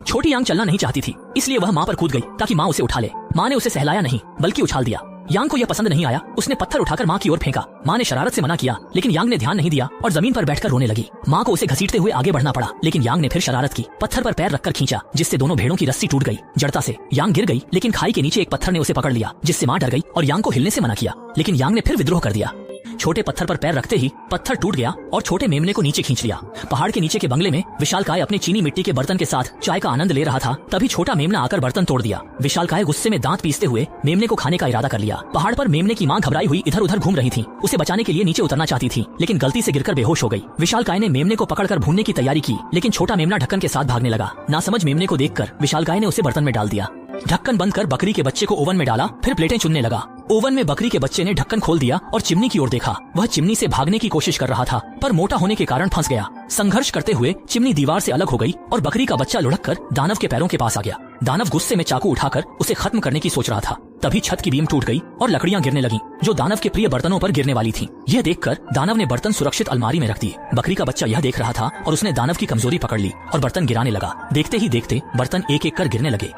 छोटी यांग चलना नहीं चाहती थी, इसलिए वह माँ पर कूद गई ताकि माँ उसे उठा ले। माँ ने उसे सहलाया नहीं बल्कि उछाल दिया। यांग को यह पसंद नहीं आया। उसने पत्थर उठाकर माँ की ओर फेंका। माँ ने शरारत से मना किया, लेकिन यांग ने ध्यान नहीं दिया और जमीन पर बैठकर रोने लगी। माँ को उसे घसीटते हुए आगे बढ़ना पड़ा, लेकिन यांग ने फिर शरारत की। पत्थर पर पैर रखकर खींचा, जिससे दोनों भेड़ों की रस्सी टूट गई। जड़ता से यांग गिर गई, लेकिन खाई के नीचे एक पत्थर ने उसे पकड़ लिया, जिससे माँ डर गई और यांग को हिलने से मना किया। लेकिन यांग ने फिर विद्रोह कर दिया। छोटे पत्थर पर पैर रखते ही पत्थर टूट गया और छोटे मेमने को नीचे खींच लिया। पहाड़ के नीचे के बंगले में विशालकाय अपने चीनी मिट्टी के बर्तन के साथ चाय का आनंद ले रहा था। तभी छोटा मेमना आकर बर्तन तोड़ दिया। विशालकाय गुस्से में दांत पीसते हुए मेमने को खाने का इरादा कर लिया। पहाड़ पर मेमने की माँ घबराई हुई इधर उधर घूम रही थी। उसे बचाने के लिए नीचे उतरना चाहती थी, लेकिन गलती से गिरकर बेहोश हो गई। विशालकाय ने मेमने को पकड़कर भूनने की तैयारी की, लेकिन छोटा मेमना ढक्कन के साथ भागने लगा। नासमझ मेमने को देखकर विशालकाय ने उसे बर्तन में डाल दिया। ढक्कन बंद कर बकरी के बच्चे को ओवन में डाला, फिर प्लेटें चुनने लगा। ओवन में बकरी के बच्चे ने ढक्कन खोल दिया और चिमनी की ओर देखा। वह चिमनी से भागने की कोशिश कर रहा था, पर मोटा होने के कारण फंस गया। संघर्ष करते हुए चिमनी दीवार से अलग हो गई और बकरी का बच्चा लुढ़ककर दानव के पैरों के पास आ गया। दानव गुस्से में चाकू उठाकर उसे खत्म करने की सोच रहा था। तभी छत की बीम टूट गई और लकड़ियां गिरने लगीं, जो दानव के प्रिय बर्तनों पर गिरने वाली थीं। यह देखकर दानव ने बर्तन सुरक्षित अलमारी में रख दिए। बकरी का बच्चा यह देख रहा था और उसने दानव की कमजोरी पकड़ ली और बर्तन गिराने लगा। देखते ही देखते बर्तन एक एक कर गिरने लगे।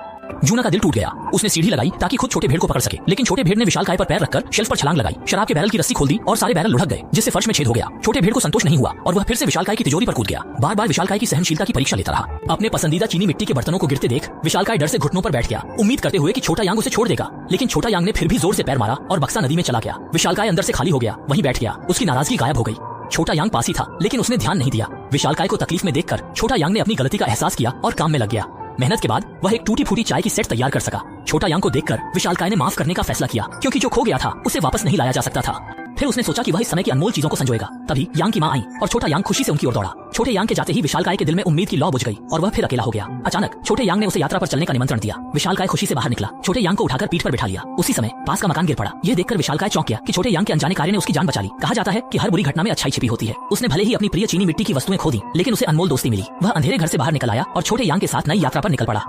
जूना का दिल टूट गया। उसने सीढ़ी लगाई ताकि खुद छोटे भेड़ को पकड़ सके, लेकिन छोटे भेड़ ने विशालकाय पर पैर रखकर शेल्फ पर छलांग लगाई। शराब के बैरल की रस्सी खोल दी और सारे बैरल लुढ़क गए, जिससे फर्श में छेद हो गया। छोटे भेड़ को संतोष नहीं हुआ और वह फिर से विशालकाय की तिजोरी पर कूद गया। बार बार विशालकाय की सहनशीलता की परीक्षा लेता रहा। अपने पसंदीदा चीनी मिट्टी के बर्तनों को गिरते देख विशालकाय डर से घुटनों पर बैठ गया, उम्मीद करते हुए कि छोटा यांग उसे छोड़ देगा। लेकिन छोटा यांग ने फिर भी जोर से पैर मारा और बक्सा नदी में चला गया। विशालकाय अंदर से खाली हो गया, वहीं बैठ गया। उसकी नाराजगी गायब हो गई। छोटा यांग पास ही था, लेकिन उसने ध्यान नहीं दिया। विशालकाय को तकलीफ में देखकर छोटा यांग ने अपनी गलती का एहसास किया और काम में लग गया। मेहनत के बाद वह एक टूटी फूटी चाय की सेट तैयार कर सका। छोटा यांग को देखकर विशालकाय ने माफ करने का फैसला किया, क्योंकि जो खो गया था उसे वापस नहीं लाया जा सकता था। फिर उसने सोचा कि वह इस समय की अनमोल चीजों को संजोएगा। तभी यांग की माँ आई और छोटा यांग खुशी से उनकी ओर दौड़ा। छोटे यांग के जाते ही विशालकाय के दिल में उम्मीद की लौ बुझ गई और वह फिर अकेला हो गया। अचानक छोटे यांग ने उसे यात्रा पर चलने का निमंत्रण दिया। विशालकाय खुशी से बाहर निकला। छोटे यांग को उठाकर पीठ पर बिठा लिया। उसी समय पास का मकान गिर पड़ा। यह देखकर विशालकाय चौंक गया कि छोटे यांग के अनजाने कार्य ने उसकी जान बचा ली। कहा जाता है कि हर बुरी घटना में अच्छाई छिपी होती है। उसने भले ही अपनी प्रिय चीनी मिट्टी की वस्तुएं खो दी, लेकिन उसे अनमोल दोस्ती मिली। वह अंधेरे घर से बाहर निकल आया और छोटे यांग के साथ नई यात्रा पर निकल पड़ा।